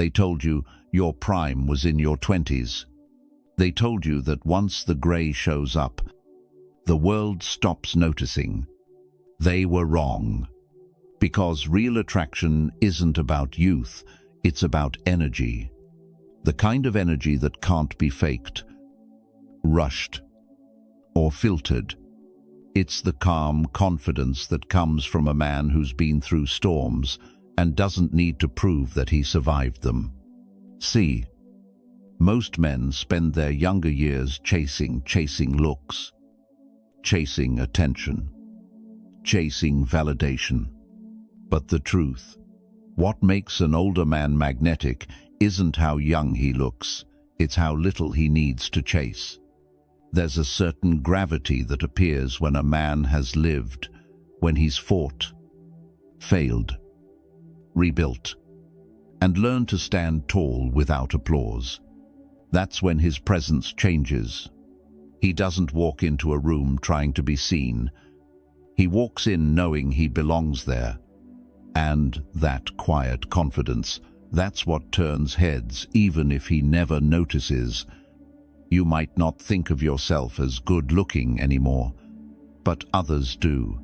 They told you your prime was in your 20s. They told you that once the grey shows up, the world stops noticing. They were wrong. Because real attraction isn't about youth, it's about energy. The kind of energy that can't be faked, rushed, or filtered. It's the calm confidence that comes from a man who's been through storms and doesn't need to prove that he survived them. See, most men spend their younger years chasing looks, chasing attention, chasing validation. But the truth, what makes an older man magnetic isn't how young he looks, it's how little he needs to chase. There's a certain gravity that appears when a man has lived, when he's fought, failed, rebuilt, and learned to stand tall without applause. That's when his presence changes. He doesn't walk into a room trying to be seen. He walks in knowing he belongs there. And that quiet confidence, that's what turns heads even if he never notices. You might not think of yourself as good-looking anymore, but others do.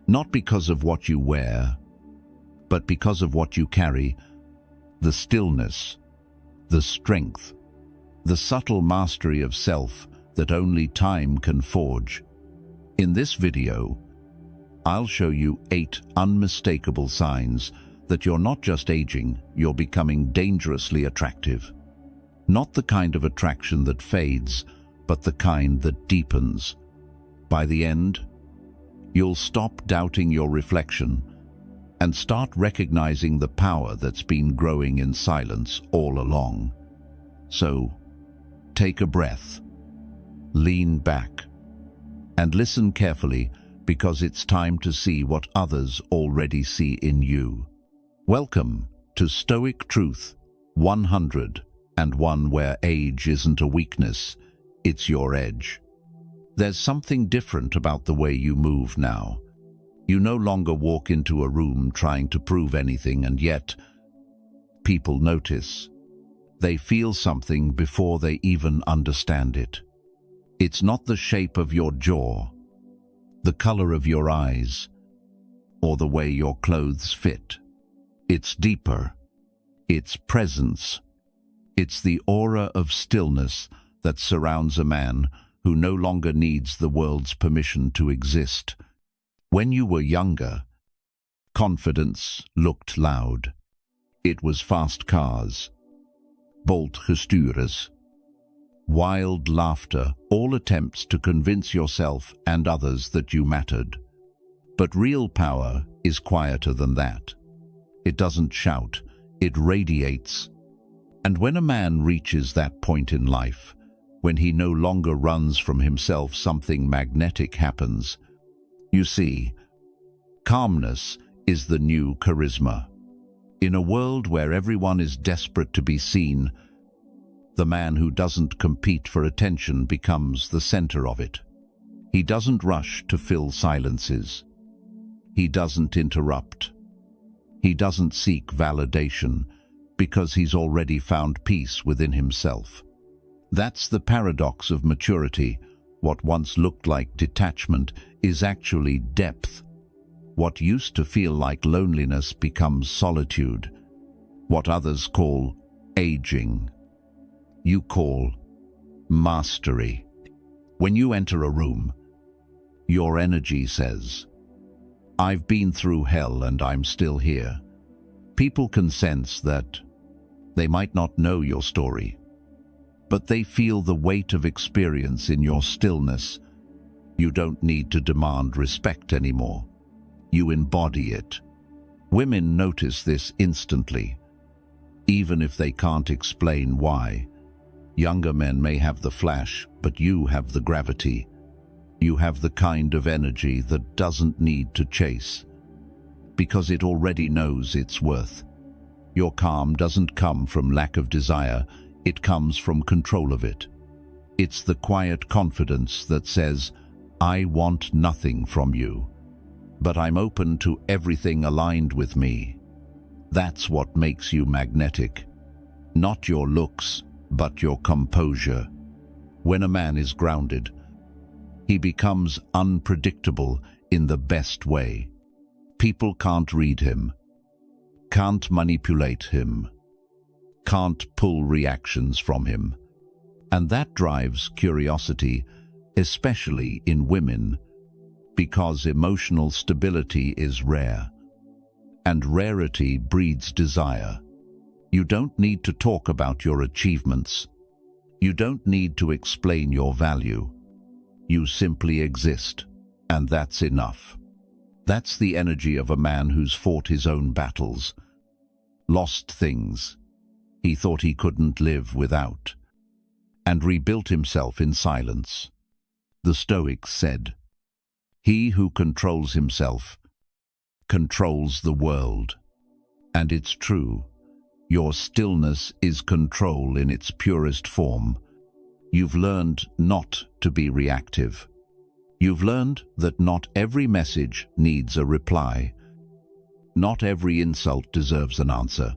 Not because of what you wear, but because of what you carry, the stillness, the strength, the subtle mastery of self that only time can forge. In this video, I'll show you 8 unmistakable signs that you're not just aging, you're becoming dangerously attractive. Not the kind of attraction that fades, but the kind that deepens. By the end, you'll stop doubting your reflection and start recognizing the power that's been growing in silence all along. So, take a breath, lean back, and listen carefully, because it's time to see what others already see in you. Welcome to Stoic Truth 101, where age isn't a weakness, it's your edge. There's something different about the way you move now. You no longer walk into a room trying to prove anything, and yet people notice. They feel something before they even understand it. It's not the shape of your jaw, the color of your eyes, or the way your clothes fit. It's deeper. It's presence. It's the aura of stillness that surrounds a man who no longer needs the world's permission to exist. When you were younger, confidence looked loud. It was fast cars, bold gestures, wild laughter, all attempts to convince yourself and others that you mattered. But real power is quieter than that. It doesn't shout, it radiates. And when a man reaches that point in life, when he no longer runs from himself, something magnetic happens. You see, calmness is the new charisma. In a world where everyone is desperate to be seen, the man who doesn't compete for attention becomes the center of it. He doesn't rush to fill silences. He doesn't interrupt. He doesn't seek validation, because he's already found peace within himself. That's the paradox of maturity. What once looked like detachment is actually depth. What used to feel like loneliness becomes solitude. What others call aging, you call mastery. When you enter a room, your energy says, "I've been through hell and I'm still here." People can sense that. They might not know your story, but they feel the weight of experience in your stillness. You don't need to demand respect anymore. You embody it. Women notice this instantly, even if they can't explain why. Younger men may have the flash, but you have the gravity. You have the kind of energy that doesn't need to chase, because it already knows its worth. Your calm doesn't come from lack of desire, it comes from control of it. It's the quiet confidence that says, "I want nothing from you, but I'm open to everything aligned with me." That's what makes you magnetic. Not your looks, but your composure. When a man is grounded, he becomes unpredictable in the best way. People can't read him, can't manipulate him, can't pull reactions from him. And that drives curiosity, especially in women, because emotional stability is rare, and rarity breeds desire. You don't need to talk about your achievements. You don't need to explain your value. You simply exist, and that's enough. That's the energy of a man who's fought his own battles, lost things he thought he couldn't live without, and rebuilt himself in silence. The Stoics said, "He who controls himself controls the world." And it's true. Your stillness is control in its purest form. You've learned not to be reactive. You've learned that not every message needs a reply. Not every insult deserves an answer.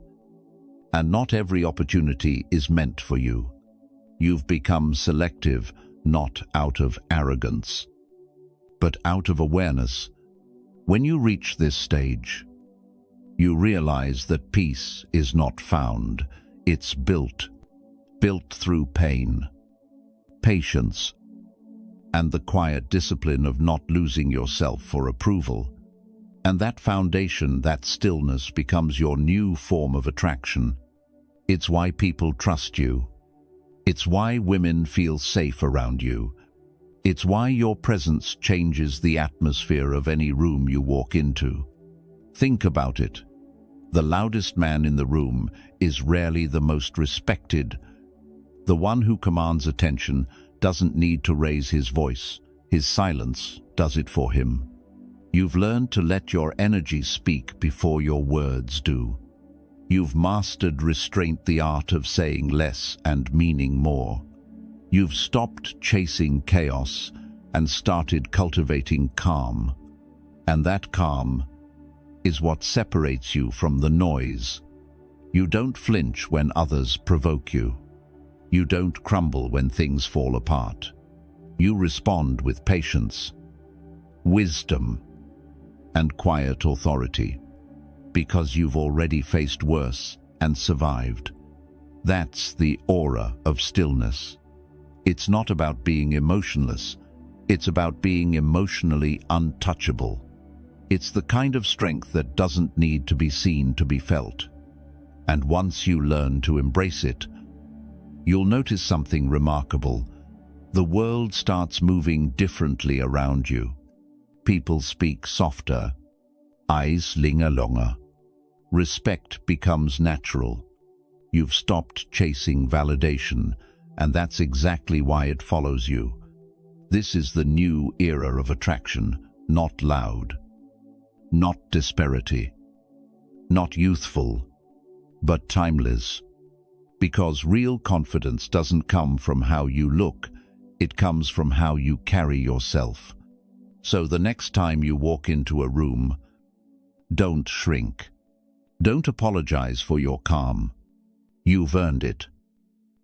And not every opportunity is meant for you. You've become selective, not out of arrogance, but out of awareness. When you reach this stage, you realize that peace is not found, it's built through pain, patience, and the quiet discipline of not losing yourself for approval. And that foundation, that stillness, becomes your new form of attraction. It's why people trust you. It's why women feel safe around you. It's why your presence changes the atmosphere of any room you walk into. Think about it. The loudest man in the room is rarely the most respected. The one who commands attention doesn't need to raise his voice. His silence does it for him. You've learned to let your energy speak before your words do. You've mastered restraint, the art of saying less and meaning more. You've stopped chasing chaos and started cultivating calm. And that calm is what separates you from the noise. You don't flinch when others provoke you. You don't crumble when things fall apart. You respond with patience, wisdom, and quiet authority, because you've already faced worse and survived. That's the aura of stillness. It's not about being emotionless. It's about being emotionally untouchable. It's the kind of strength that doesn't need to be seen to be felt. And once you learn to embrace it, you'll notice something remarkable. The world starts moving differently around you. People speak softer. Eyes linger longer. Respect becomes natural. You've stopped chasing validation, and that's exactly why it follows you. This is the new era of attraction, not loud, not disparity, not youthful, but timeless. Because real confidence doesn't come from how you look, it comes from how you carry yourself. So the next time you walk into a room, don't shrink. Don't apologize for your calm. You've earned it.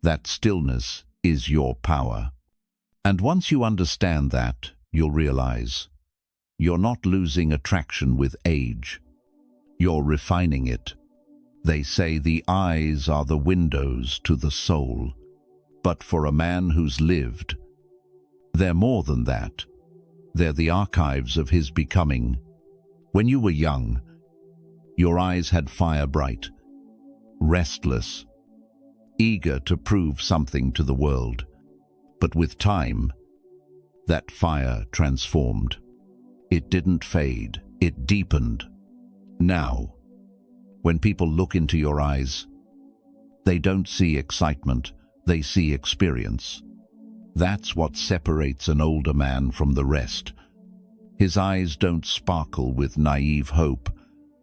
That stillness is your power. And once you understand that, you'll realize you're not losing attraction with age. You're refining it. They say the eyes are the windows to the soul. But for a man who's lived, they're more than that. They're the archives of his becoming. When you were young, your eyes had fire bright, restless, eager to prove something to the world. But with time, that fire transformed. It didn't fade, it deepened. Now, when people look into your eyes, they don't see excitement, they see experience. That's what separates an older man from the rest. His eyes don't sparkle with naive hope,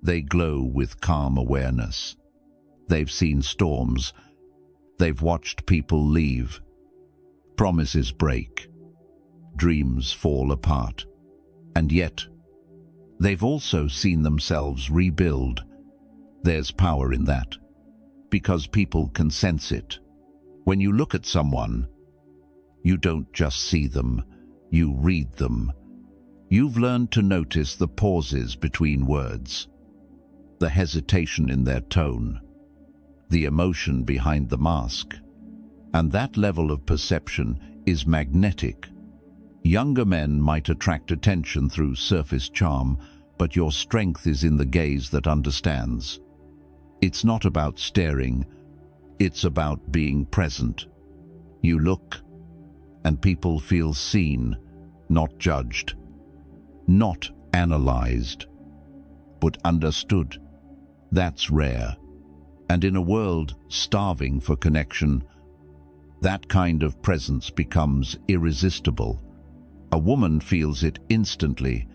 they glow with calm awareness. They've seen storms, they've watched people leave, promises break, dreams fall apart. And yet, they've also seen themselves rebuild. There's power in that, because people can sense it. When you look at someone, you don't just see them, you read them. You've learned to notice the pauses between words, the hesitation in their tone, the emotion behind the mask. And that level of perception is magnetic. Younger men might attract attention through surface charm, but your strength is in the gaze that understands. It's not about staring, it's about being present. You look, and people feel seen, not judged, not analyzed, but understood. That's rare. And in a world starving for connection, that kind of presence becomes irresistible. A woman feels it instantly.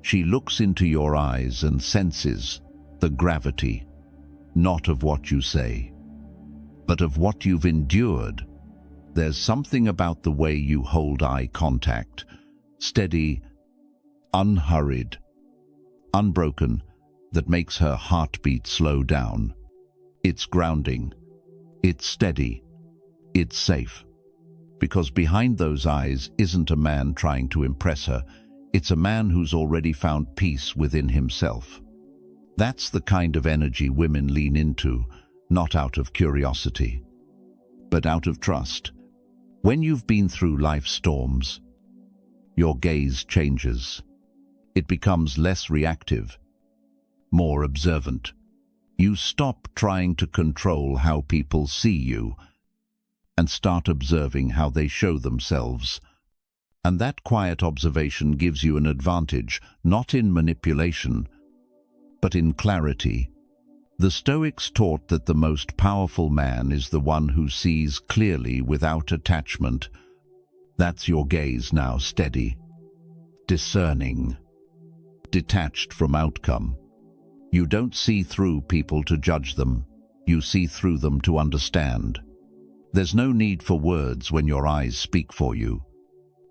She looks into your eyes and senses the gravity, not of what you say, but of what you've endured. There's something about the way you hold eye contact, steady, unhurried, unbroken, that makes her heartbeat slow down. It's grounding, it's steady, it's safe. Because behind those eyes isn't a man trying to impress her, it's a man who's already found peace within himself. That's the kind of energy women lean into, not out of curiosity, but out of trust. When you've been through life's storms, your gaze changes. It becomes less reactive, more observant. You stop trying to control how people see you and start observing how they show themselves. And that quiet observation gives you an advantage, not in manipulation, but in clarity. The Stoics taught that the most powerful man is the one who sees clearly without attachment. That's your gaze now, steady, discerning, detached from outcome. You don't see through people to judge them, you see through them to understand. There's no need for words when your eyes speak for you.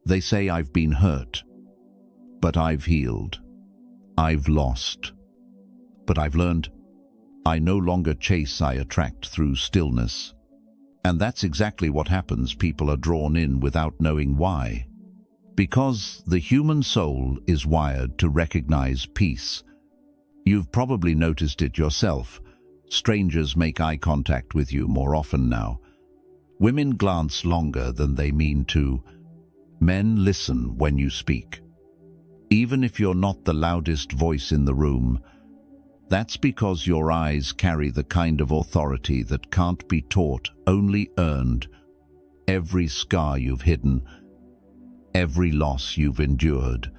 They say, I've been hurt, but I've healed. I've lost, but I've learned. I no longer chase, I attract through stillness. And that's exactly what happens. People are drawn in without knowing why. Because the human soul is wired to recognize peace. You've probably noticed it yourself. Strangers make eye contact with you more often now. Women glance longer than they mean to. Men listen when you speak. Even if you're not the loudest voice in the room, that's because your eyes carry the kind of authority that can't be taught, only earned. Every scar you've hidden, every loss you've endured,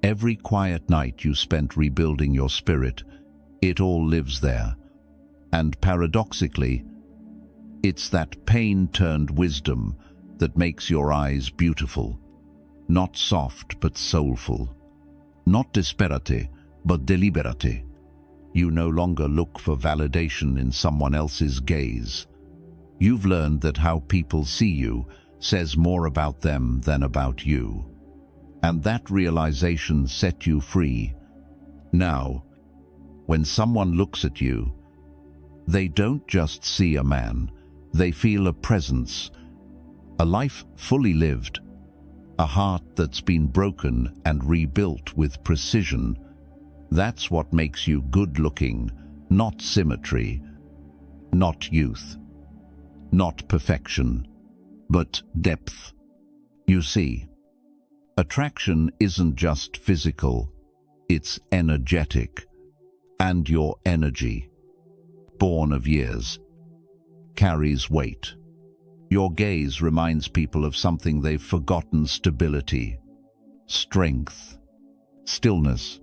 every quiet night you spent rebuilding your spirit, it all lives there. And paradoxically, it's that pain-turned wisdom that makes your eyes beautiful, not soft but soulful, not disparate but deliberate. You no longer look for validation in someone else's gaze. You've learned that how people see you says more about them than about you. And that realization set you free. Now, when someone looks at you, they don't just see a man, they feel a presence, a life fully lived, a heart that's been broken and rebuilt with precision. That's what makes you good-looking, not symmetry, not youth, not perfection, but depth. You see, attraction isn't just physical, it's energetic. And your energy, born of years, carries weight. Your gaze reminds people of something they've forgotten: stability, strength, stillness.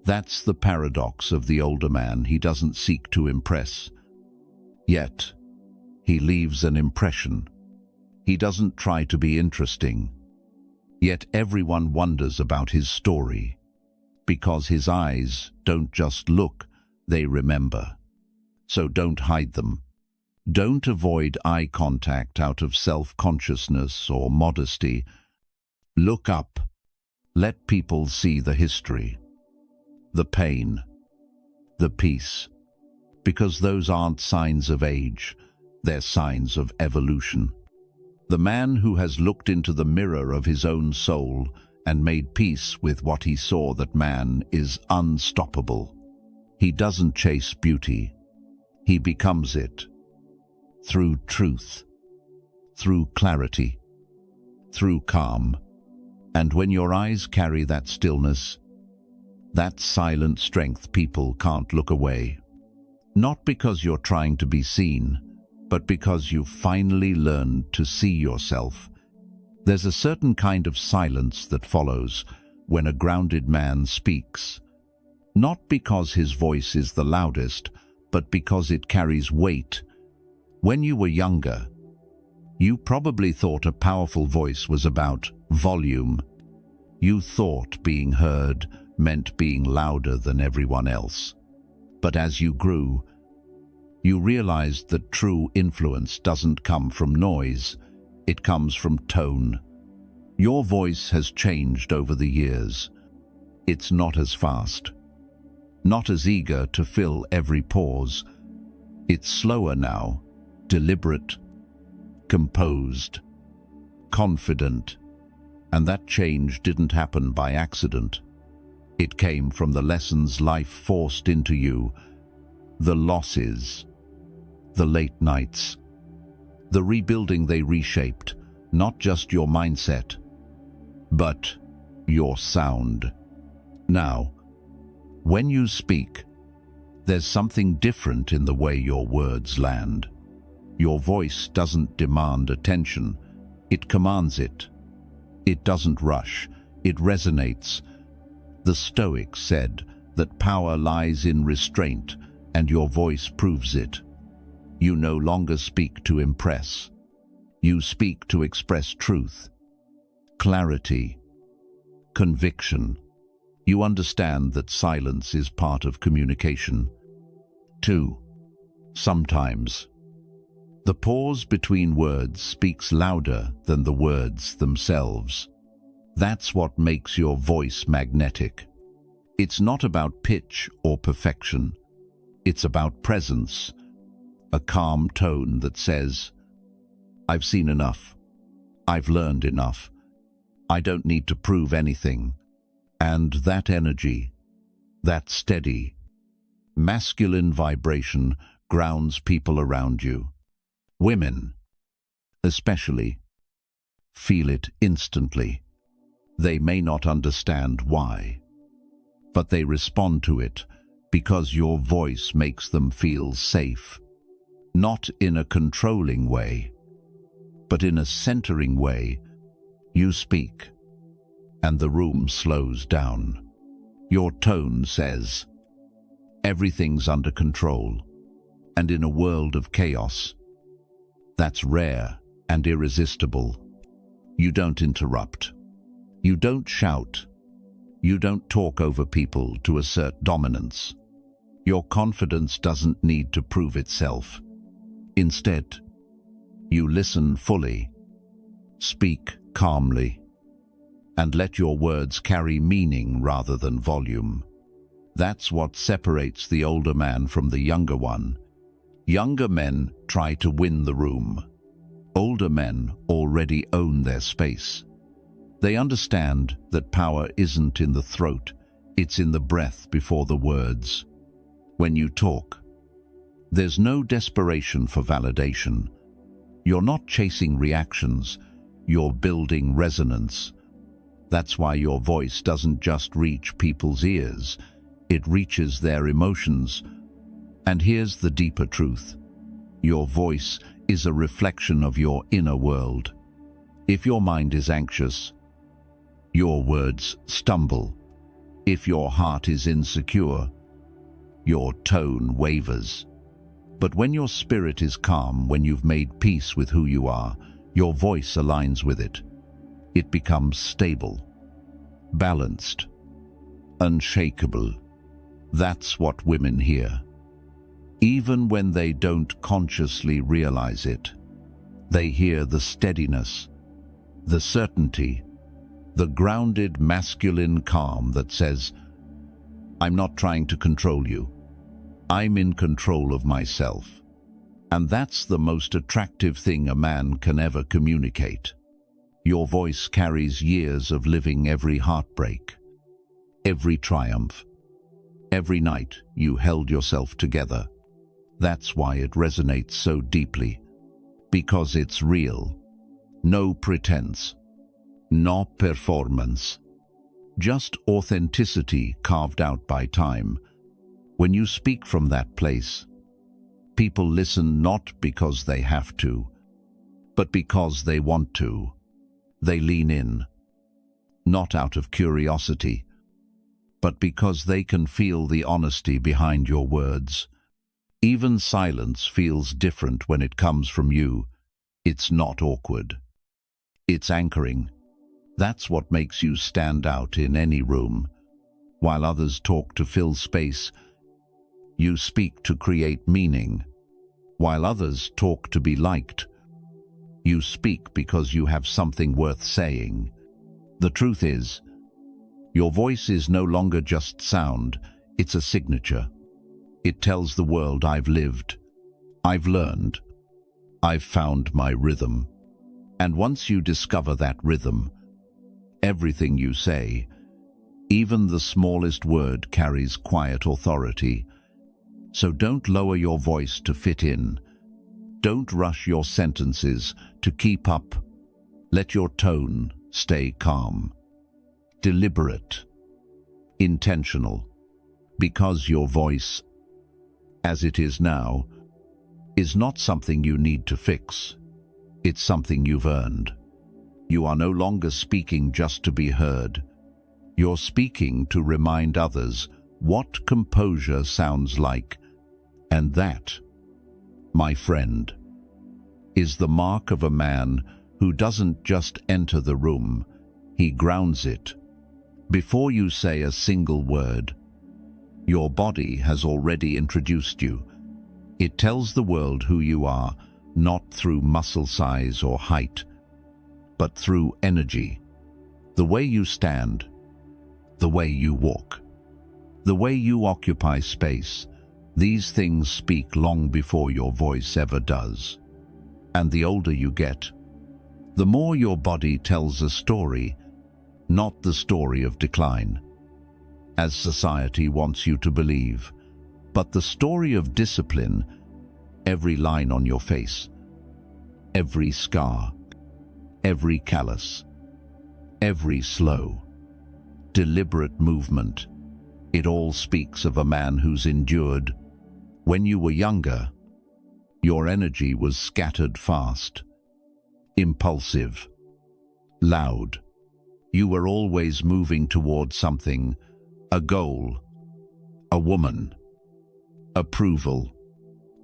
That's the paradox of the older man. He doesn't seek to impress, yet he leaves an impression. He doesn't try to be interesting, yet everyone wonders about his story, because his eyes don't just look, they remember. So don't hide them. Don't avoid eye contact out of self-consciousness or modesty. Look up. Let people see the history, the pain, the peace, because those aren't signs of age, they're signs of evolution. The man who has looked into the mirror of his own soul and made peace with what he saw, that man is unstoppable. He doesn't chase beauty, he becomes it. Through truth, through clarity, through calm. And when your eyes carry that stillness, that silent strength, people can't look away. Not because you're trying to be seen, but because you've finally learned to see yourself. There's a certain kind of silence that follows when a grounded man speaks. Not because his voice is the loudest, but because it carries weight. When you were younger, you probably thought a powerful voice was about volume. You thought being heard meant being louder than everyone else. But as you grew, you realized that true influence doesn't come from noise, it comes from tone. Your voice has changed over the years. It's not as fast, not as eager to fill every pause. It's slower now, deliberate, composed, confident. And that change didn't happen by accident. It came from the lessons life forced into you, the losses, the late nights, the rebuilding they reshaped, not just your mindset, but your sound. Now, when you speak, there's something different in the way your words land. Your voice doesn't demand attention, it commands it. It doesn't rush, it resonates. The Stoics said that power lies in restraint, and your voice proves it. You no longer speak to impress. You speak to express truth, clarity, conviction. You understand that silence is part of communication. 2. Sometimes, the pause between words speaks louder than the words themselves. That's what makes your voice magnetic. It's not about pitch or perfection. It's about presence, a calm tone that says, I've seen enough. I've learned enough. I don't need to prove anything. And that energy, that steady, masculine vibration grounds people around you. Women, especially, feel it instantly. They may not understand why, but they respond to it because your voice makes them feel safe. Not in a controlling way, but in a centering way. You speak, and the room slows down. Your tone says, everything's under control, and in a world of chaos, that's rare and irresistible. You don't interrupt. You don't shout. You don't talk over people to assert dominance. Your confidence doesn't need to prove itself. Instead, you listen fully, speak calmly, and let your words carry meaning rather than volume. That's what separates the older man from the younger one. Younger men try to win the room. Older men already own their space. They understand that power isn't in the throat, it's in the breath before the words. When you talk, there's no desperation for validation. You're not chasing reactions, you're building resonance. That's why your voice doesn't just reach people's ears, it reaches their emotions. And here's the deeper truth. Your voice is a reflection of your inner world. If your mind is anxious, your words stumble. If your heart is insecure, your tone wavers. But when your spirit is calm, when you've made peace with who you are, your voice aligns with it. It becomes stable, balanced, unshakable. That's what women hear. Even when they don't consciously realize it, they hear the steadiness, the certainty, the grounded masculine calm that says, I'm not trying to control you. I'm in control of myself. And that's the most attractive thing a man can ever communicate. Your voice carries years of living every heartbreak, every triumph, every night you held yourself together. That's why it resonates so deeply. Because it's real. No pretense. No performance. Just authenticity carved out by time. When you speak from that place, people listen not because they have to, but because they want to. They lean in, not out of curiosity, but because they can feel the honesty behind your words. Even silence feels different when it comes from you. It's not awkward. It's anchoring. That's what makes you stand out in any room. While others talk to fill space, you speak to create meaning. While others talk to be liked, you speak because you have something worth saying. The truth is, your voice is no longer just sound, it's a signature. It tells the world I've lived, I've learned, I've found my rhythm. And once you discover that rhythm, everything you say, even the smallest word, carries quiet authority. So don't lower your voice to fit in. Don't rush your sentences to keep up. Let your tone stay calm, deliberate, intentional, because your voice, as it is now, is not something you need to fix. It's something you've earned. You are no longer speaking just to be heard. You're speaking to remind others what composure sounds like. And that, my friend, is the mark of a man who doesn't just enter the room, he grounds it. Before you say a single word, your body has already introduced you. It tells the world who you are, not through muscle size or height, but through energy. The way you stand, the way you walk, the way you occupy space, these things speak long before your voice ever does. And the older you get, the more your body tells a story, not the story of decline, as society wants you to believe, but the story of discipline. Every line on your face, every scar, every callus, every slow, deliberate movement, it all speaks of a man who's endured. When you were younger, your energy was scattered fast, impulsive, loud. You were always moving toward something, a goal, a woman, approval.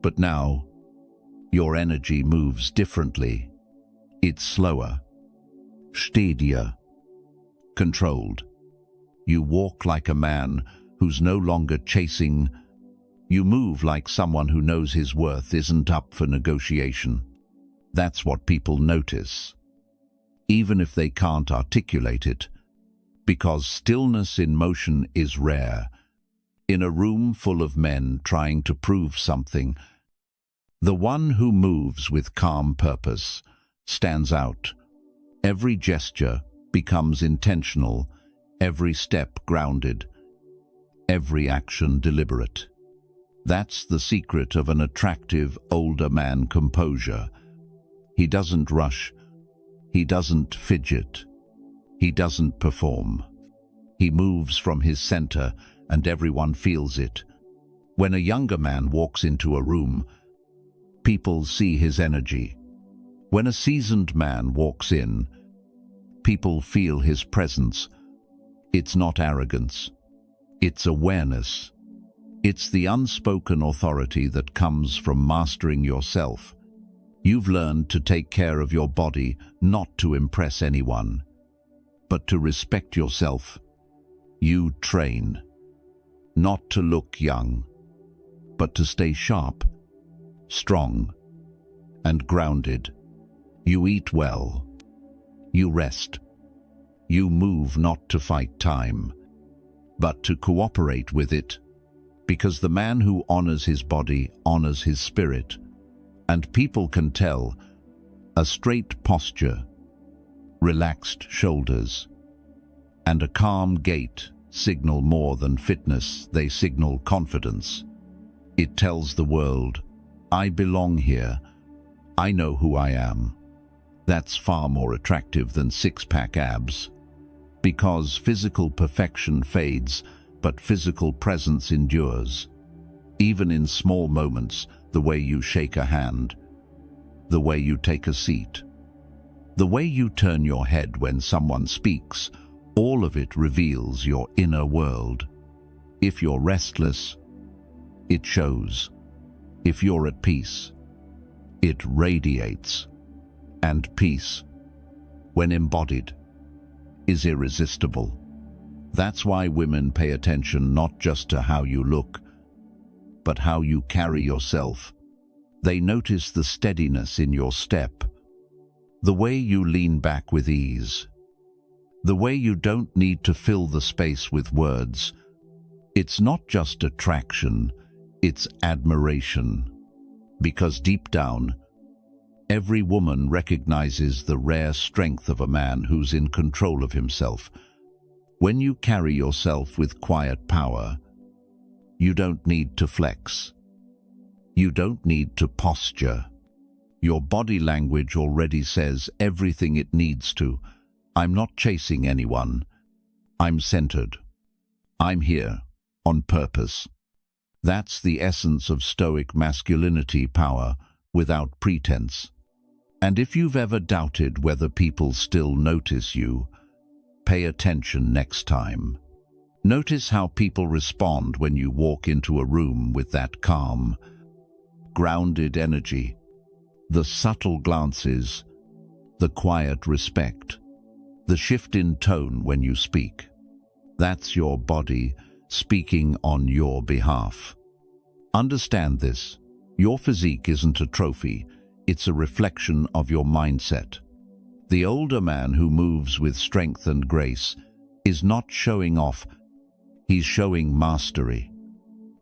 But now, your energy moves differently. It's slower, steadier, controlled. You walk like a man who's no longer chasing. You move like someone who knows his worth isn't up for negotiation. That's what people notice, even if they can't articulate it, because stillness in motion is rare. In a room full of men trying to prove something, the one who moves with calm purpose stands out. Every gesture becomes intentional, every step grounded, every action deliberate. That's the secret of an attractive older man composure. He doesn't rush, he doesn't fidget, he doesn't perform. He moves from his center, and everyone feels it. When a younger man walks into a room, people see his energy. When a seasoned man walks in, people feel his presence. It's not arrogance, it's awareness. It's the unspoken authority that comes from mastering yourself. You've learned to take care of your body, not to impress anyone, but to respect yourself. You train, not to look young, but to stay sharp, strong, and grounded. You eat well. You rest. You move not to fight time, but to cooperate with it. because the man who honors his body honors his spirit, and people can tell. A straight posture, relaxed shoulders, and a calm gait signal more than fitness, they signal confidence. It tells the world, I belong here, I know who I am. That's far more attractive than six-pack abs. Because physical perfection fades, but physical presence endures. Even in small moments, the way you shake a hand, the way you take a seat, the way you turn your head when someone speaks, all of it reveals your inner world. If you're restless, it shows. If you're at peace, it radiates. And peace, when embodied, is irresistible. That's why women pay attention not just to how you look, but how you carry yourself. They notice the steadiness in your step, the way you lean back with ease, the way you don't need to fill the space with words. It's not just attraction, it's admiration. Because deep down, every woman recognizes the rare strength of a man who's in control of himself. When you carry yourself with quiet power, you don't need to flex. You don't need to posture. Your body language already says everything it needs to. I'm not chasing anyone. I'm centered. I'm here, on purpose. That's the essence of Stoic masculinity, power without pretense. And if you've ever doubted whether people still notice you, pay attention next time. Notice how people respond when you walk into a room with that calm, grounded energy, the subtle glances, the quiet respect, the shift in tone when you speak. That's your body speaking on your behalf. Understand this. Your physique isn't a trophy, it's a reflection of your mindset. The older man who moves with strength and grace is not showing off, he's showing mastery.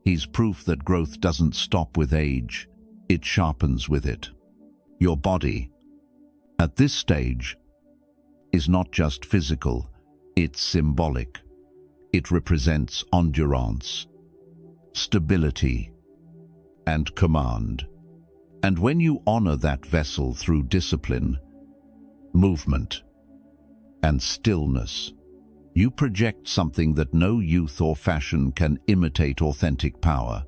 He's proof that growth doesn't stop with age, it sharpens with it. Your body, at this stage, is not just physical, it's symbolic. It represents endurance, stability, and command. And when you honor that vessel through discipline, movement, and stillness, you project something that no youth or fashion can imitate: authentic power.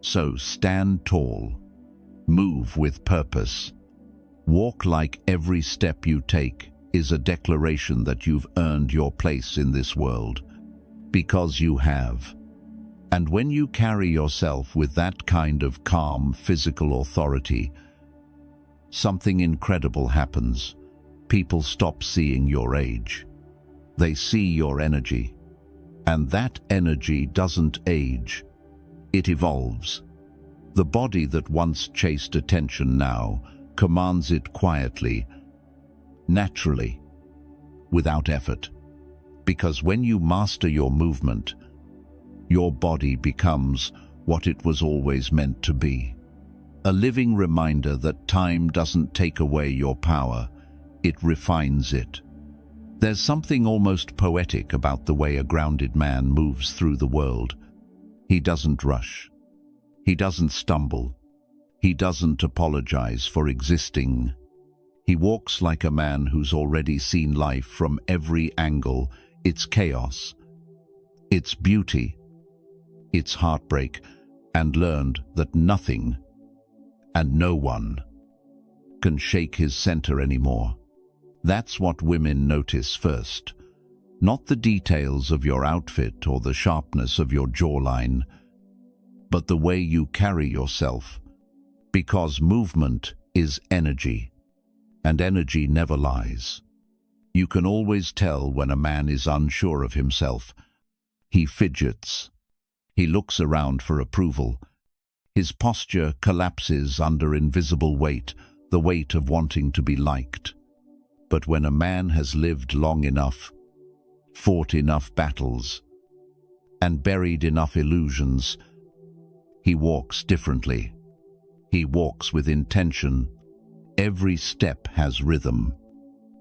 So stand tall, move with purpose, walk like every step you take is a declaration that you've earned your place in this world, because you have. And when you carry yourself with that kind of calm physical authority, something incredible happens. People stop seeing your age. They see your energy. And that energy doesn't age. It evolves. The body that once chased attention now commands it quietly, naturally, without effort. Because when you master your movement, your body becomes what it was always meant to be. A living reminder that time doesn't take away your power, it refines it. There's something almost poetic about the way a grounded man moves through the world. He doesn't rush. He doesn't stumble. He doesn't apologize for existing. He walks like a man who's already seen life from every angle, its chaos, its beauty, its heartbreak, and learned that nothing and no one can shake his center anymore. That's what women notice first. Not the details of your outfit or the sharpness of your jawline, but the way you carry yourself. Because movement is energy, and energy never lies. You can always tell when a man is unsure of himself. He fidgets. He looks around for approval. His posture collapses under invisible weight, the weight of wanting to be liked. But when a man has lived long enough, fought enough battles, and buried enough illusions, He walks differently. He walks with intention. Every step has rhythm.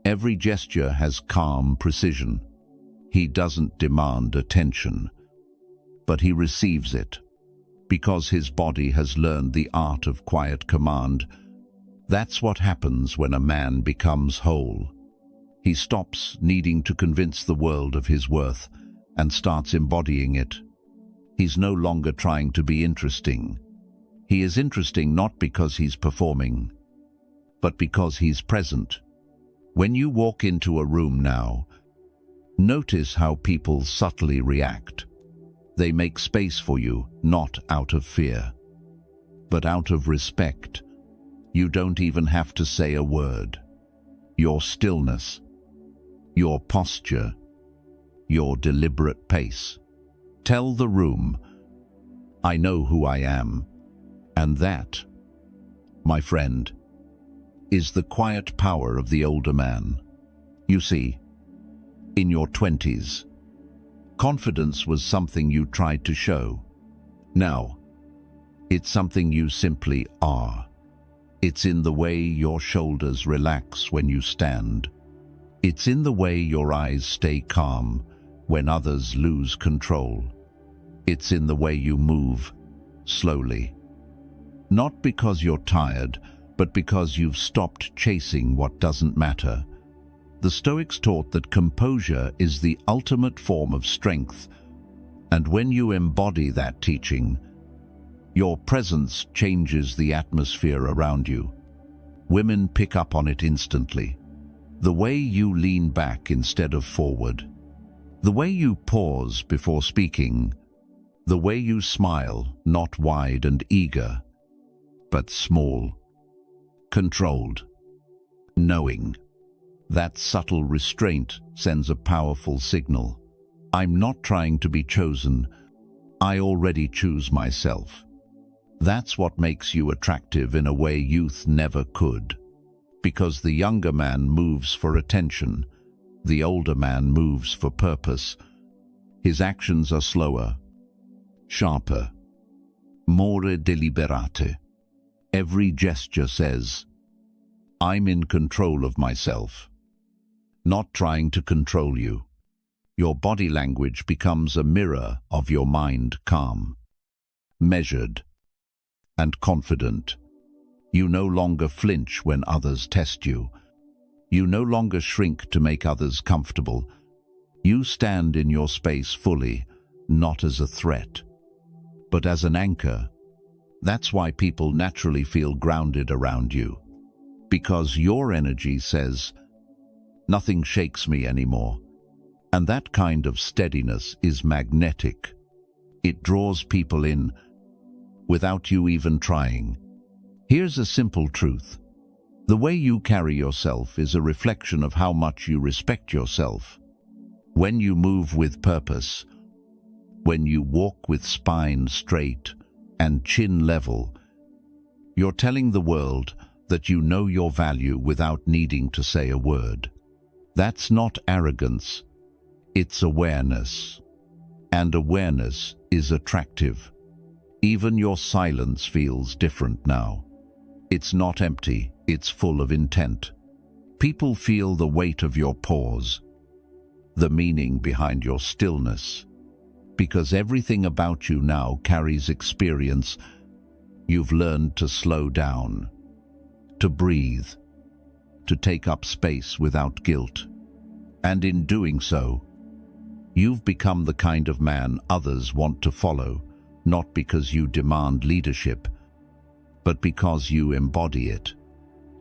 Every gesture has calm precision. He doesn't demand attention, but he receives it, because his body has learned the art of quiet command. That's what happens when a man becomes whole. He stops needing to convince the world of his worth and starts embodying it. He's no longer trying to be interesting. He is interesting not because he's performing, but because he's present. When you walk into a room now, notice how people subtly react. They make space for you, not out of fear, but out of respect. You don't even have to say a word. Your stillness, your posture, your deliberate pace tell the room, I know who I am. And that, my friend, is the quiet power of the older man. You see, in your 20s, confidence was something you tried to show. Now, it's something you simply are. It's in the way your shoulders relax when you stand. It's in the way your eyes stay calm when others lose control. It's in the way you move slowly. Not because you're tired, but because you've stopped chasing what doesn't matter. The Stoics taught that composure is the ultimate form of strength, and when you embody that teaching, your presence changes the atmosphere around you. Women pick up on it instantly. The way you lean back instead of forward. The way you pause before speaking. The way you smile, not wide and eager, but small, controlled, knowing. That subtle restraint sends a powerful signal. I'm not trying to be chosen. I already choose myself. That's what makes you attractive in a way youth never could. Because the younger man moves for attention. The older man moves for purpose. His actions are slower, sharper, more deliberate. Every gesture says, I'm in control of myself, not trying to control you. Your body language becomes a mirror of your mind, calm, measured, and confident. You no longer flinch when others test you. You no longer shrink to make others comfortable. You stand in your space fully, not as a threat, but as an anchor. That's why people naturally feel grounded around you. Because your energy says, nothing shakes me anymore. And that kind of steadiness is magnetic. It draws people in without you even trying. Here's a simple truth. The way you carry yourself is a reflection of how much you respect yourself. When you move with purpose, when you walk with spine straight and chin level, you're telling the world that you know your value without needing to say a word. That's not arrogance, it's awareness. And awareness is attractive. Even your silence feels different now. It's not empty, it's full of intent. People feel the weight of your pause, the meaning behind your stillness. Because everything about you now carries experience. You've learned to slow down, to breathe, to take up space without guilt. And in doing so, you've become the kind of man others want to follow, not because you demand leadership, but because you embody it.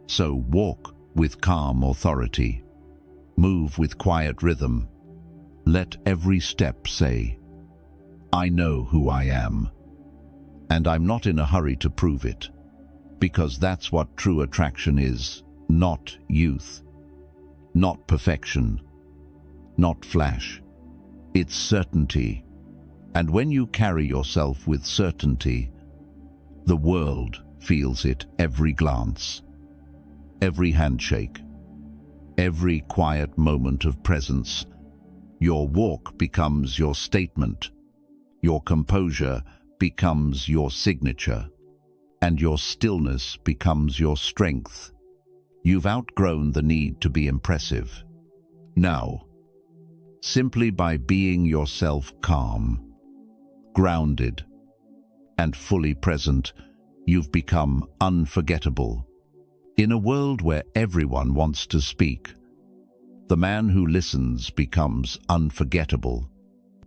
So walk with calm authority. Move with quiet rhythm. Let every step say, I know who I am, and I'm not in a hurry to prove it, because that's what true attraction is, not youth, not perfection, not flash. It's certainty, and when you carry yourself with certainty, the world feels it every glance, every handshake, every quiet moment of presence. Your walk becomes your statement. Your composure becomes your signature, and your stillness becomes your strength. You've outgrown the need to be impressive. Now, simply by being yourself calm, grounded, and fully present, you've become unforgettable. In a world where everyone wants to speak, the man who listens becomes unforgettable,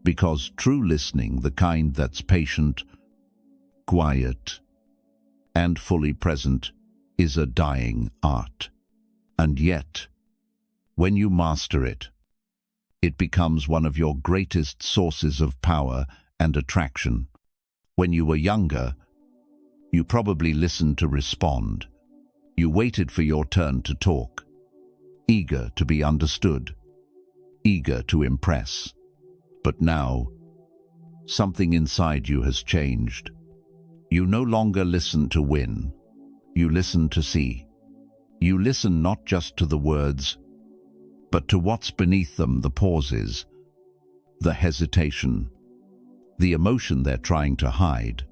because true listening, the kind that's patient, quiet, and fully present, is a dying art. And yet, when you master it, it becomes one of your greatest sources of power and attraction. When you were younger, you probably listened to respond. You waited for your turn to talk, eager to be understood, eager to impress. But now, something inside you has changed. You no longer listen to win. You listen to see. You listen not just to the words, but to what's beneath them, the pauses, the hesitation, the emotion they're trying to hide.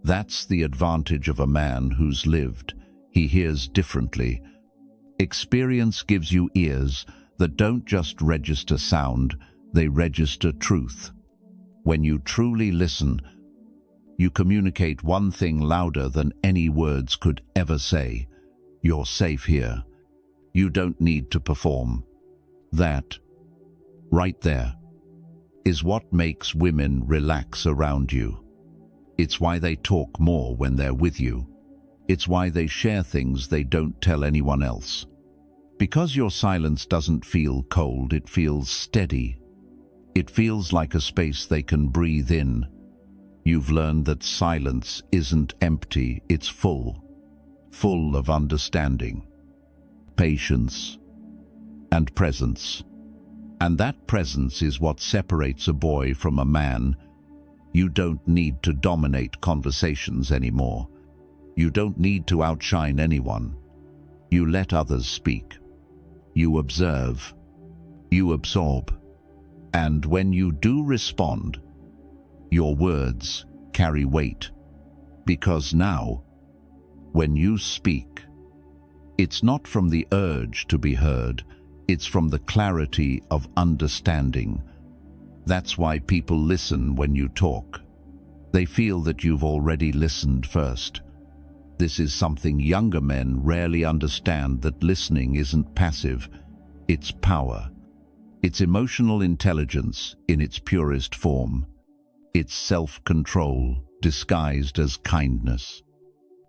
That's the advantage of a man who's lived. He hears differently. Experience gives you ears that don't just register sound, they register truth. When you truly listen, you communicate one thing louder than any words could ever say. You're safe here. You don't need to perform. That, right there, is what makes women relax around you. It's why they talk more when they're with you. It's why they share things they don't tell anyone else. Because your silence doesn't feel cold, it feels steady. It feels like a space they can breathe in. You've learned that silence isn't empty, it's full of understanding, patience, and presence. And that presence is what separates a boy from a man. You don't need to dominate conversations anymore. You don't need to outshine anyone. You let others speak. You observe. You absorb. And when you do respond, your words carry weight. Because now, when you speak, it's not from the urge to be heard, it's from the clarity of understanding. That's why people listen when you talk. They feel that you've already listened first. This is something younger men rarely understand, that listening isn't passive, it's power. It's emotional intelligence in its purest form. It's self-control disguised as kindness.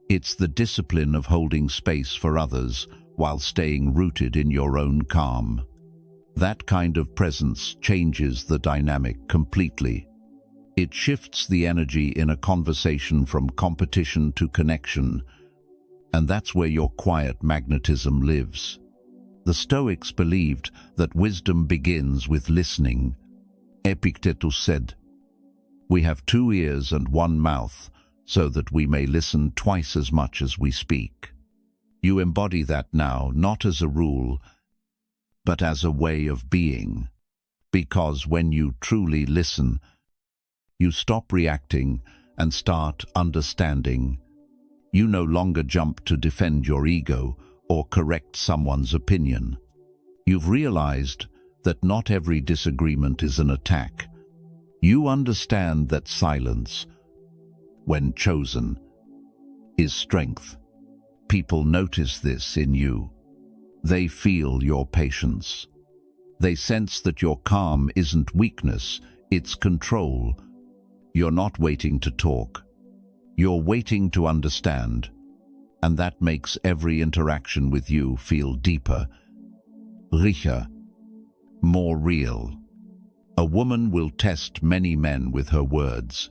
It's the discipline of holding space for others while staying rooted in your own calm. That kind of presence changes the dynamic completely. It shifts the energy in a conversation from competition to connection, and that's where your quiet magnetism lives. The Stoics believed that wisdom begins with listening. Epictetus said, "We have 2 ears and 1 mouth, so that we may listen twice as much as we speak." You embody that now, not as a rule, but as a way of being. Because when you truly listen, you stop reacting and start understanding. You no longer jump to defend your ego or correct someone's opinion. You've realized that not every disagreement is an attack. You understand that silence, when chosen, is strength. People notice this in you. They feel your patience. They sense that your calm isn't weakness, it's control. You're not waiting to talk. You're waiting to understand. And that makes every interaction with you feel deeper, richer, more real. A woman will test many men with her words,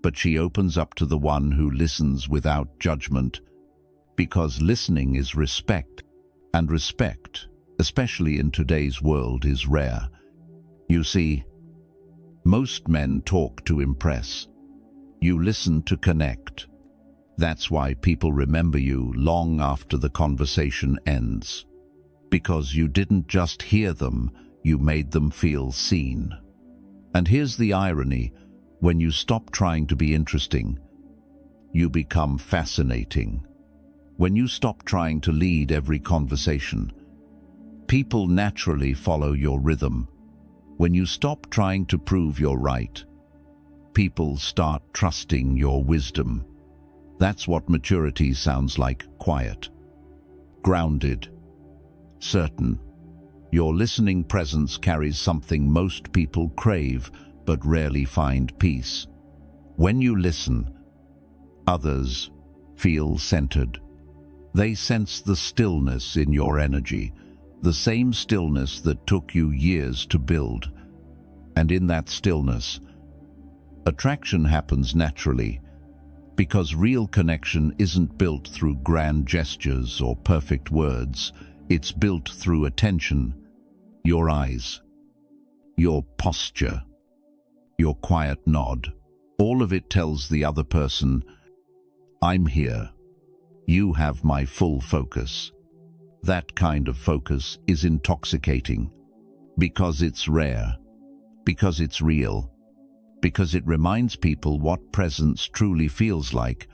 but she opens up to the one who listens without judgment, because listening is respect, and respect, especially in today's world, is rare. You see, most men talk to impress. You listen to connect. That's why people remember you long after the conversation ends. Because you didn't just hear them, you made them feel seen. And here's the irony. When you stop trying to be interesting, you become fascinating. When you stop trying to lead every conversation, people naturally follow your rhythm. When you stop trying to prove you're right, people start trusting your wisdom. That's what maturity sounds like: quiet, grounded, certain. Your listening presence carries something most people crave but rarely find peace. When you listen, others feel centered. They sense the stillness in your energy, the same stillness that took you years to build. And in that stillness, attraction happens naturally, because real connection isn't built through grand gestures or perfect words. It's built through attention, your eyes, your posture, your quiet nod. All of it tells the other person, I'm here. You have my full focus. That kind of focus is intoxicating, because it's rare, because it's real, because it reminds people what presence truly feels like.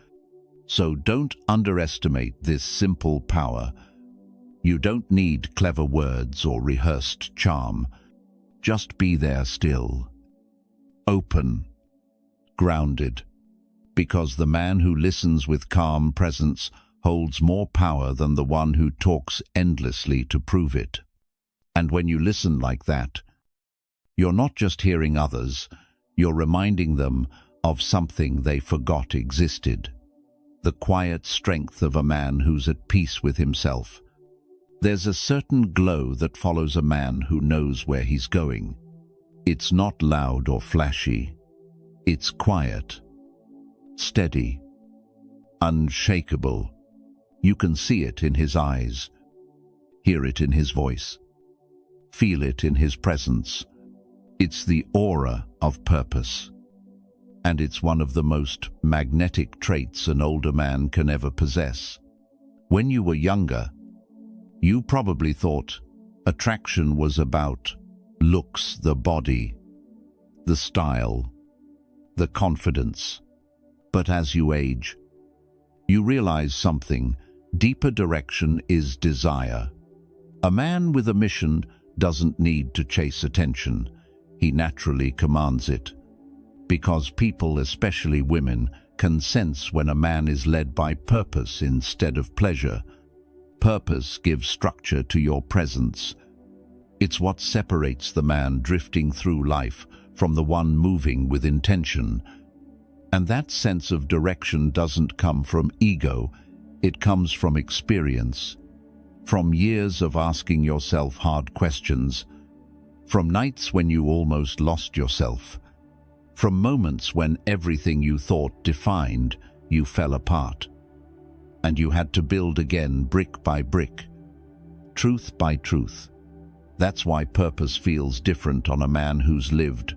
So don't underestimate this simple power. You don't need clever words or rehearsed charm. Just be there still, open, grounded, because the man who listens with calm presence holds more power than the one who talks endlessly to prove it. And when you listen like that, you're not just hearing others, you're reminding them of something they forgot existed: the quiet strength of a man who's at peace with himself. There's a certain glow that follows a man who knows where he's going. It's not loud or flashy. It's quiet, steady, unshakable. You can see it in his eyes, hear it in his voice, feel it in his presence. It's the aura of purpose, and it's one of the most magnetic traits an older man can ever possess. When you were younger, you probably thought attraction was about looks, the body, the style, the confidence. But as you age, you realize something: deeper direction is desire. A man with a mission doesn't need to chase attention. He naturally commands it, because people, especially women, can sense when a man is led by purpose instead of pleasure. Purpose gives structure to your presence. It's what separates the man drifting through life from the one moving with intention. And that sense of direction doesn't come from ego, it comes from experience, from years of asking yourself hard questions, from nights when you almost lost yourself, from moments when everything you thought defined you fell apart, and you had to build again brick by brick, truth by truth. That's why purpose feels different on a man who's lived.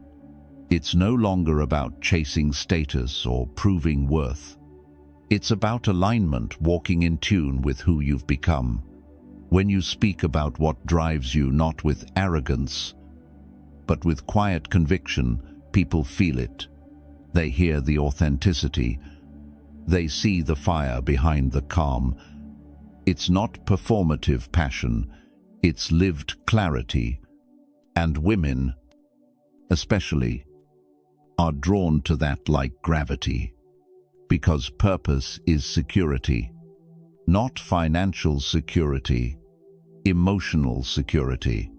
It's no longer about chasing status or proving worth. It's about alignment, walking in tune with who you've become. When you speak about what drives you, not with arrogance, but with quiet conviction, people feel it. They hear the authenticity. They see the fire behind the calm. It's not performative passion, it's lived clarity. And women, especially, are drawn to that like gravity, because purpose is security, not financial security, emotional security.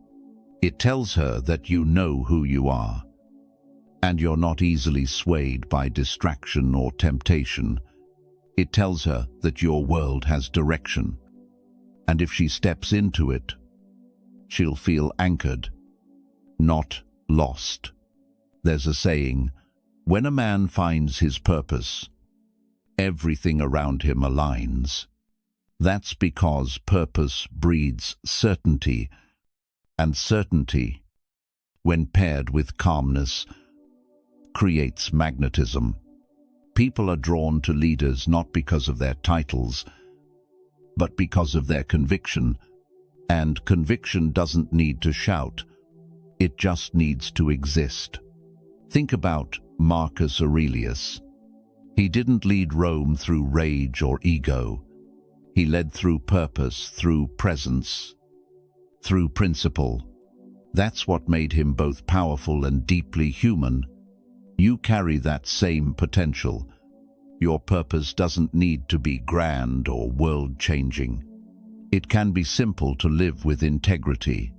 It tells her that you know who you are, and you're not easily swayed by distraction or temptation. It tells her that your world has direction, and if she steps into it, she'll feel anchored, not lost. There's a saying, when a man finds his purpose, everything around him aligns. That's because purpose breeds certainty, and certainty, when paired with calmness, creates magnetism. People are drawn to leaders not because of their titles, but because of their conviction. And conviction doesn't need to shout, it just needs to exist. Think about Marcus Aurelius. He didn't lead Rome through rage or ego. He led through purpose, through presence, through principle. That's what made him both powerful and deeply human. You carry that same potential. Your purpose doesn't need to be grand or world-changing. It can be simple: to live with integrity,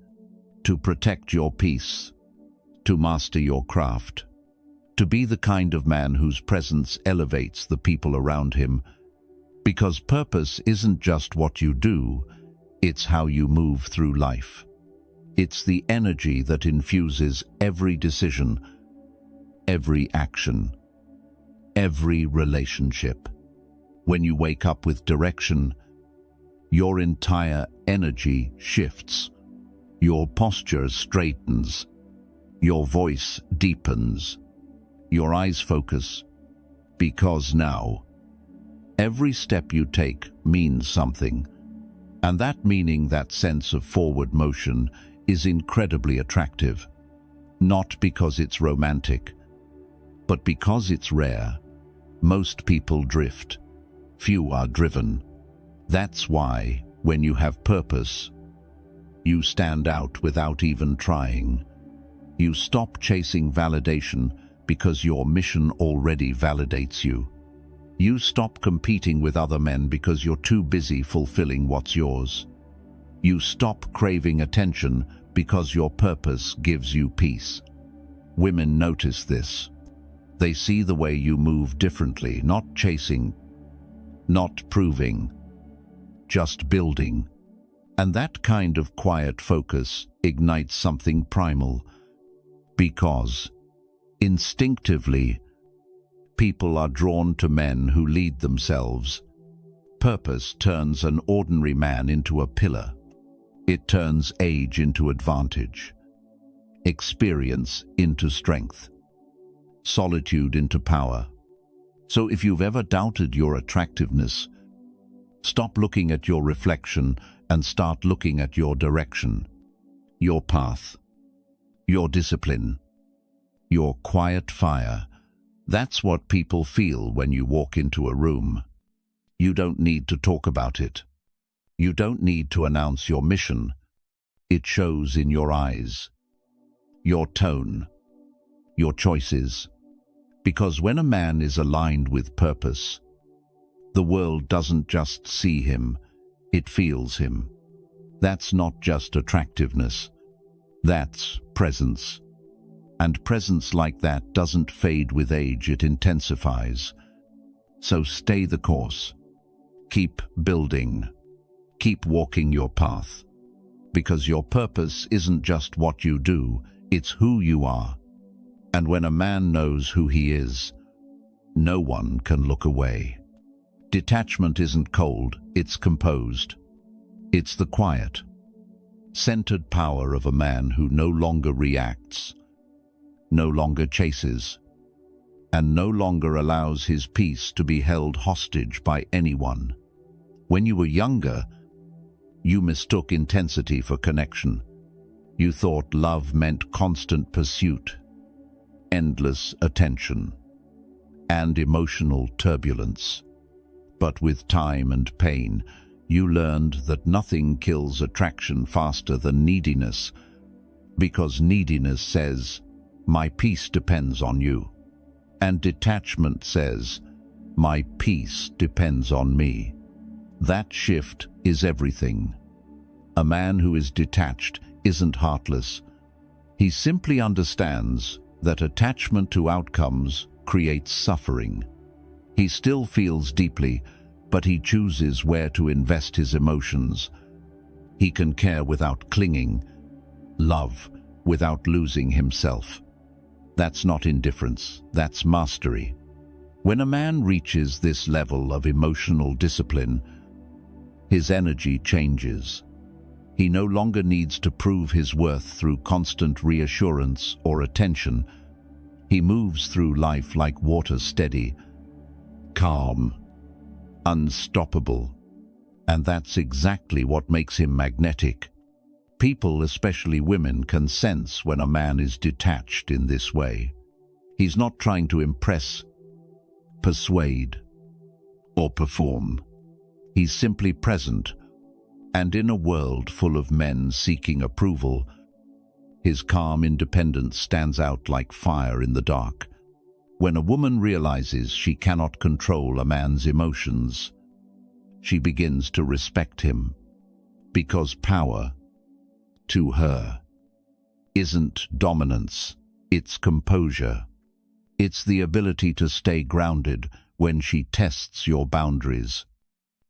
to protect your peace, to master your craft, to be the kind of man whose presence elevates the people around him. Because purpose isn't just what you do, it's how you move through life. It's the energy that infuses every decision, every action, every relationship. When you wake up with direction, your entire energy shifts. Your posture straightens. Your voice deepens. Your eyes focus. Because now, every step you take means something. And that meaning, that sense of forward motion, is incredibly attractive. Not because it's romantic, but because it's rare. Most people drift. Few are driven. That's why, when you have purpose, you stand out without even trying. You stop chasing validation because your mission already validates you. You stop competing with other men because you're too busy fulfilling what's yours. You stop craving attention because your purpose gives you peace. Women notice this. They see the way you move differently, not chasing, not proving, just building. And that kind of quiet focus ignites something primal, because instinctively, people are drawn to men who lead themselves. Purpose turns an ordinary man into a pillar. It turns age into advantage, experience into strength, solitude into power. So if you've ever doubted your attractiveness, stop looking at your reflection and start looking at your direction, your path, your discipline, your quiet fire. That's what people feel when you walk into a room. You don't need to talk about it. You don't need to announce your mission. It shows in your eyes, your tone, your choices. Because when a man is aligned with purpose, the world doesn't just see him, it feels him. That's not just attractiveness. That's presence. And presence like that doesn't fade with age, it intensifies. So stay the course. Keep building. Keep walking your path. Because your purpose isn't just what you do, it's who you are. And when a man knows who he is, no one can look away. Detachment isn't cold, it's composed. It's the quiet, centered power of a man who no longer reacts, no longer chases, and no longer allows his peace to be held hostage by anyone. When you were younger, you mistook intensity for connection. You thought love meant constant pursuit, endless attention, and emotional turbulence. But with time and pain, you learned that nothing kills attraction faster than neediness, because neediness says, "My peace depends on you." And detachment says, "My peace depends on me." That shift is everything. A man who is detached isn't heartless. He simply understands that attachment to outcomes creates suffering. He still feels deeply, but he chooses where to invest his emotions. He can care without clinging, love without losing himself. That's not indifference, that's mastery. When a man reaches this level of emotional discipline, his energy changes. He no longer needs to prove his worth through constant reassurance or attention. He moves through life like water, steady, calm, unstoppable. And that's exactly what makes him magnetic. People, especially women, can sense when a man is detached in this way. He's not trying to impress, persuade, or perform. He's simply present, and in a world full of men seeking approval, his calm independence stands out like fire in the dark. When a woman realizes she cannot control a man's emotions, she begins to respect him, because power, to her, isn't dominance, it's composure. It's the ability to stay grounded when she tests your boundaries.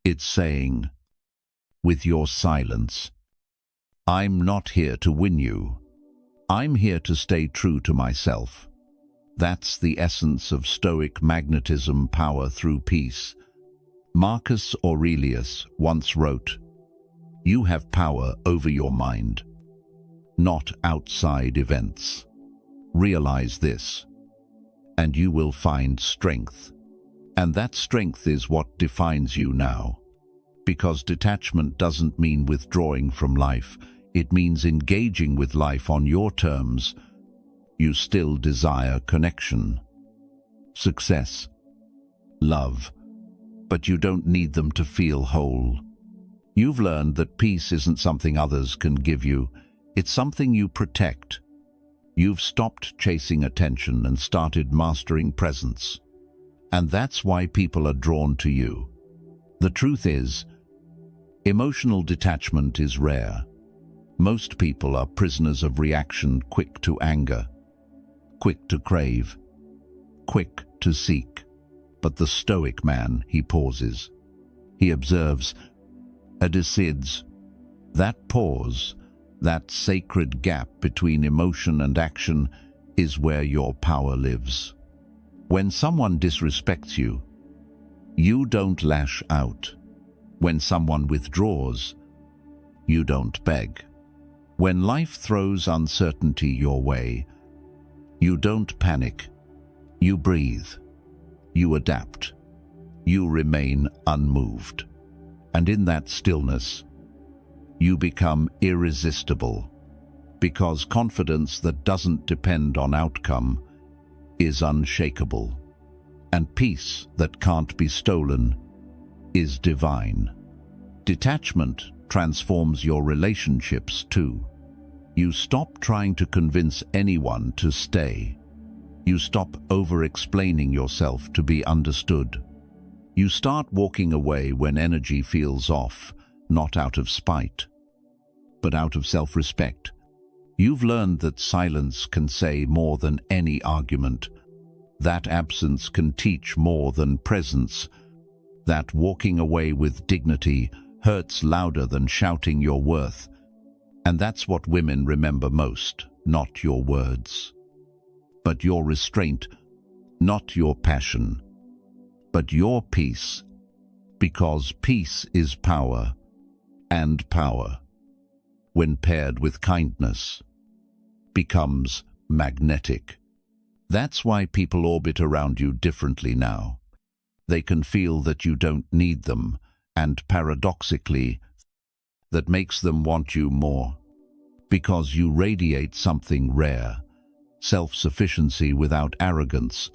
It's saying, with your silence, I'm not here to win you. I'm here to stay true to myself. That's the essence of Stoic magnetism, power through peace. Marcus Aurelius once wrote, "You have power over your mind, not outside events. Realize this, and you will find strength." And that strength is what defines you now. Because detachment doesn't mean withdrawing from life, it means engaging with life on your terms. You still desire connection, success, love, but you don't need them to feel whole. You've learned that peace isn't something others can give you, it's something you protect. You've stopped chasing attention and started mastering presence. And that's why people are drawn to you. The truth is, emotional detachment is rare. Most people are prisoners of reaction, quick to anger, quick to crave, quick to seek. But the Stoic man, he pauses. He observes, decides. That pause, that sacred gap between emotion and action, is where your power lives. When someone disrespects you, you don't lash out. When someone withdraws, you don't beg. When life throws uncertainty your way, you don't panic. You breathe. You adapt. You remain unmoved. And in that stillness, you become irresistible, because confidence that doesn't depend on outcome is unshakable, and peace that can't be stolen is divine. Detachment transforms your relationships too. You stop trying to convince anyone to stay. You stop over-explaining yourself to be understood. You start walking away when energy feels off, not out of spite, but out of self-respect. You've learned that silence can say more than any argument, that absence can teach more than presence, that walking away with dignity hurts louder than shouting your worth. And that's what women remember most, not your words, but your restraint, not your passion, but your peace, because peace is power, and power, when paired with kindness, becomes magnetic. That's why people orbit around you differently now. They can feel that you don't need them, and paradoxically, that makes them want you more. Because you radiate something rare, self-sufficiency without arrogance.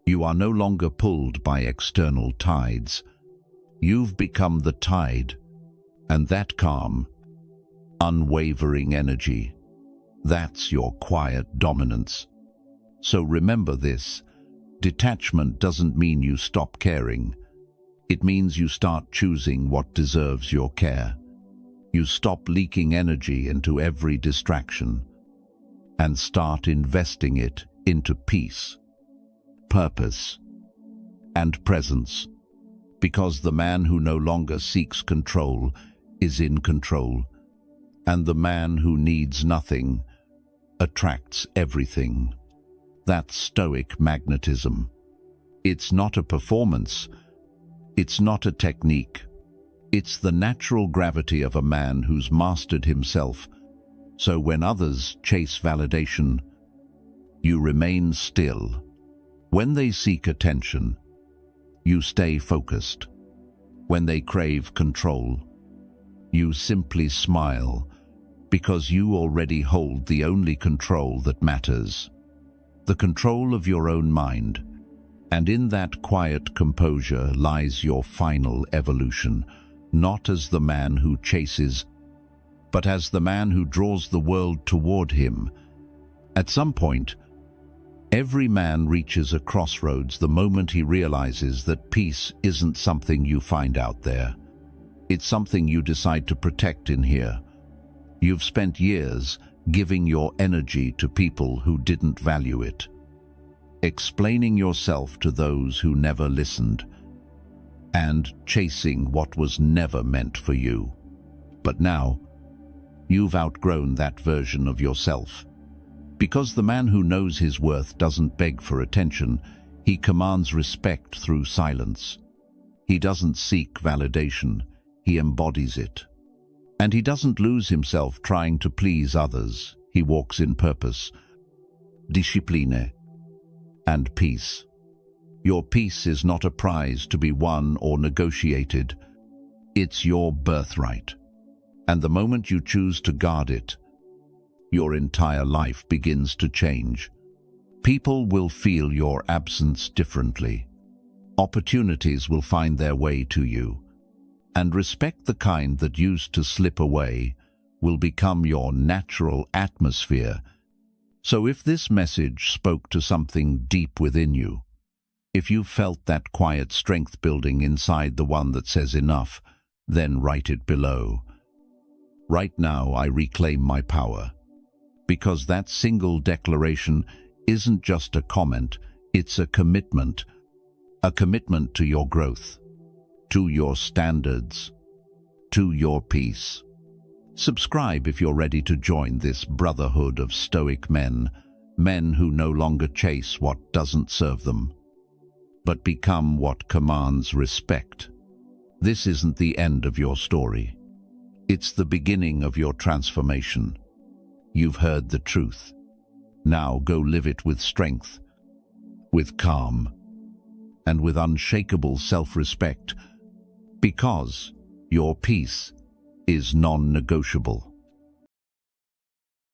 You are no longer pulled by external tides. You've become the tide, and that calm, unwavering energy, that's your quiet dominance. So remember this, detachment doesn't mean you stop caring. It means you start choosing what deserves your care. You stop leaking energy into every distraction and start investing it into peace, purpose, and presence. Because the man who no longer seeks control is in control, and the man who needs nothing attracts everything. That's Stoic magnetism. It's not a performance. It's not a technique. It's the natural gravity of a man who's mastered himself. So when others chase validation, you remain still. When they seek attention, you stay focused. When they crave control, you simply smile, because you already hold the only control that matters. the control of your own mind. And in that quiet composure lies your final evolution, not as the man who chases, but as the man who draws the world toward him. At some point, every man reaches a crossroads the moment he realizes that peace isn't something you find out there. It's something you decide to protect in here. You've spent years giving your energy to people who didn't value it, explaining yourself to those who never listened, and chasing what was never meant for you. But now, you've outgrown that version of yourself. Because the man who knows his worth doesn't beg for attention, he commands respect through silence. He doesn't seek validation, he embodies it. And he doesn't lose himself trying to please others. He walks in purpose, discipline, and peace. Your peace is not a prize to be won or negotiated. It's your birthright. And the moment you choose to guard it, your entire life begins to change. People will feel your absence differently. Opportunities will find their way to you. And respect, the kind that used to slip away, will become your natural atmosphere. So if this message spoke to something deep within you, if you felt that quiet strength building inside the one that says enough, then write it below. Right now I reclaim my power. Because that single declaration isn't just a comment, it's a commitment to your growth, to your standards, to your peace. Subscribe if you're ready to join this brotherhood of stoic men who no longer chase what doesn't serve them, but become what commands respect. This isn't the end of your story. It's the beginning of your transformation. You've heard the truth. Now go live it with strength, with calm, and with unshakable self-respect, because your peace is non-negotiable.